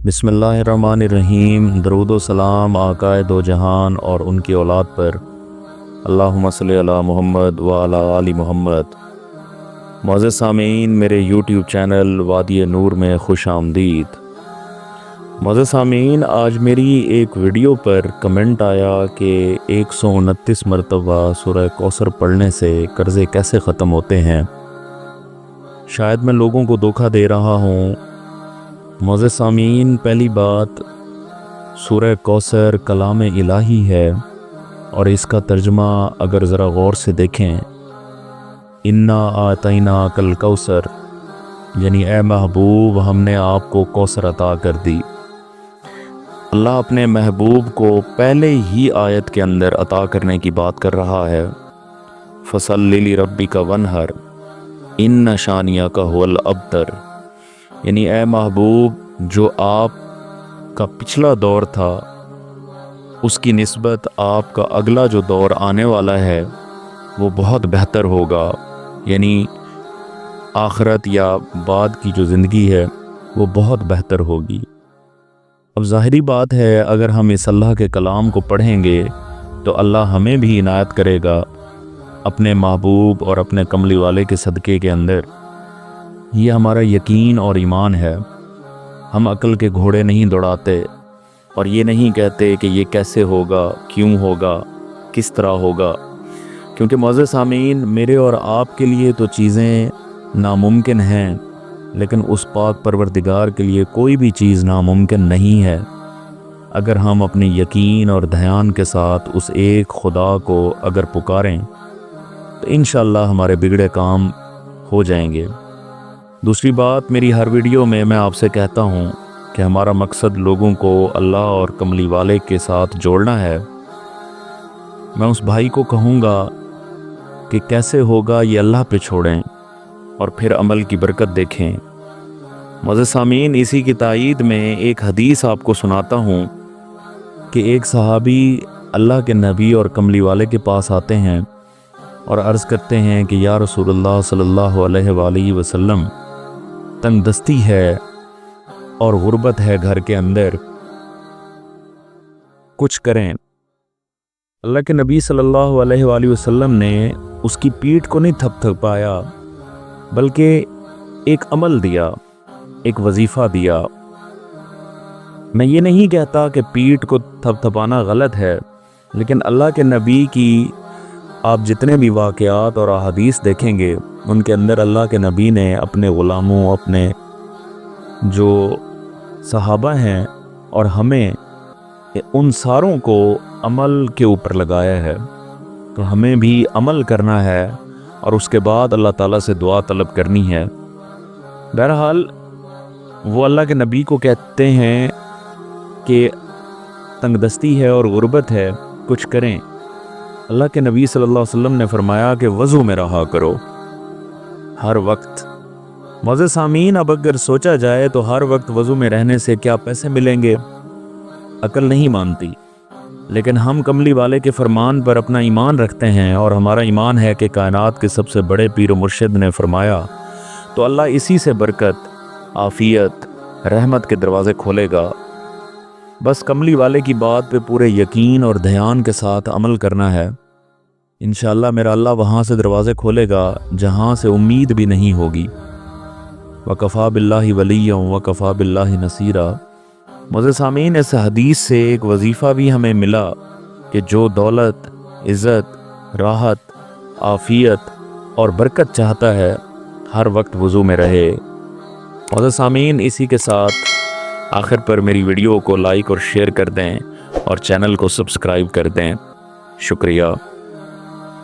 बिस्मिल्लाहिर्रहमानिर्रहीम। दरूद व सलाम आकाए दो जहान और उनकी औलाद पर, अल्लाहुम्मा सल्ली अला मुहम्मद व अला आलि मुहम्मद। मुअज़्ज़िज़ सामीन, मेरे यूट्यूब चैनल वादी नूर में खुश आमदीद। मुअज़्ज़िज़ सामीन, आज मेरी एक वीडियो पर कमेंट आया कि 129 मरतबा सूरह कौसर पढ़ने से कर्ज़े कैसे ख़त्म होते हैं। शायद मैं लोगों को धोखा दे रहा हूँ। मुअज़्ज़िज़ सामीन, पहली बात, सूरह कौसर कलाम इलाही है और इसका तर्जुमा अगर ज़रा गौर से देखें, इन्ना आतैना कल कौसर, यानी ए महबूब हमने आपको कौसर अता कर दी। अल्लाह अपने महबूब को पहले ही आयत के अंदर अता करने की बात कर रहा है। फसल्लि लिरब्बिका वनहर इन्न शानियका हुवल अब्तर, यानी ए महबूब जो आप का पिछला दौर था उसकी निस्बत आपका अगला जो दौर आने वाला है वो बहुत बेहतर होगा, यानी आखिरत या बाद की जो ज़िंदगी है वो बहुत बेहतर होगी। अब ज़ाहिरी बात है, अगर हम इस अल्लाह के कलाम को पढ़ेंगे तो अल्लाह हमें भी इनायत करेगा अपने महबूब और अपने कमली वाले के सदक़े के अंदर। ये हमारा यकीन और ईमान है। हम अक्ल के घोड़े नहीं दौड़ाते और ये नहीं कहते कि ये कैसे होगा, क्यों होगा, किस तरह होगा, क्योंकि मुअज़्ज़िज़ सामीन, मेरे और आपके लिए तो चीज़ें नामुमकिन हैं, लेकिन उस पाक परवरदिगार के लिए कोई भी चीज़ नामुमकिन नहीं है। अगर हम अपने यकीन और ध्यान के साथ उस एक खुदा को अगर पुकारें तो इंशाअल्लाह हमारे बिगड़े काम हो जाएंगे। दूसरी बात, मेरी हर वीडियो में मैं आपसे कहता हूँ कि हमारा मकसद लोगों को अल्लाह और कमली वाले के साथ जोड़ना है। मैं उस भाई को कहूँगा कि कैसे होगा ये अल्लाह पे छोड़ें और फिर अमल की बरकत देखें। मुअज़्ज़िज़ सामीन, इसी की तायीद में एक हदीस आपको सुनाता हूँ कि एक सहाबी अल्लाह के नबी और कमली वाले के पास आते हैं और अर्ज़ करते हैं कि या रसूलुल्लाह सल्लल्लाहु अलैहि वसल्लम, तंग दस्ती है और गुर्बत है घर के अंदर, कुछ करें। अल्लाह के नबी सल्लल्लाहु अलैहि वसल्लम ने उसकी पीठ को नहीं थपथपाया, बल्कि एक अमल दिया, एक वजीफ़ा दिया। मैं ये नहीं कहता कि पीठ को थपथपाना गलत है, लेकिन अल्लाह के नबी की आप जितने भी वाक़यात और अहादीस देखेंगे उनके अंदर अल्लाह के नबी ने अपने ग़ुलामों, अपने जो सहाबा हैं और हमें, उन सारों को अमल के ऊपर लगाया है। तो हमें भी अमल करना है और उसके बाद अल्लाह ताला से दुआ तलब करनी है। बहरहाल वो अल्लाह के नबी को कहते हैं कि तंगदस्ती है और गुर्बत है, कुछ करें। अल्लाह के नबी सल्लल्लाहु अलैहि वसल्लम ने फरमाया कि वज़ू में रहा करो हर वक्त। मुअज़्ज़िज़ सामीन, अब अगर सोचा जाए तो हर वक्त वज़ू में रहने से क्या पैसे मिलेंगे? अकल नहीं मानती, लेकिन हम कमली वाले के फरमान पर अपना ईमान रखते हैं और हमारा ईमान है कि कायनात के सबसे बड़े पीर मुर्शिद ने फरमाया, तो अल्लाह इसी से बरकत, आफ़ियत, रहमत के दरवाज़े खोलेगा। बस कमली वाले की बात पे पूरे यकीन और ध्यान के साथ अमल करना है। इंशाअल्लाह मेरा अल्लाह वहाँ से दरवाज़े खोलेगा जहाँ से उम्मीद भी नहीं होगी। वकफ़ा बिल्लाहि वलिय्या वकफ़ा बिल्लाहि नसीरा। मुअज़्ज़िज़ सामीन, इस हदीस से एक वजीफ़ा भी हमें मिला कि जो दौलत, इज़्ज़त, राहत, आफ़ियत और बरकत चाहता है हर वक्त वज़ू में रहे। मुअज़्ज़िज़ सामीन, इसी के साथ आखिर पर मेरी वीडियो को लाइक और शेयर कर दें और चैनल को सब्सक्राइब कर दें। शुक्रिया।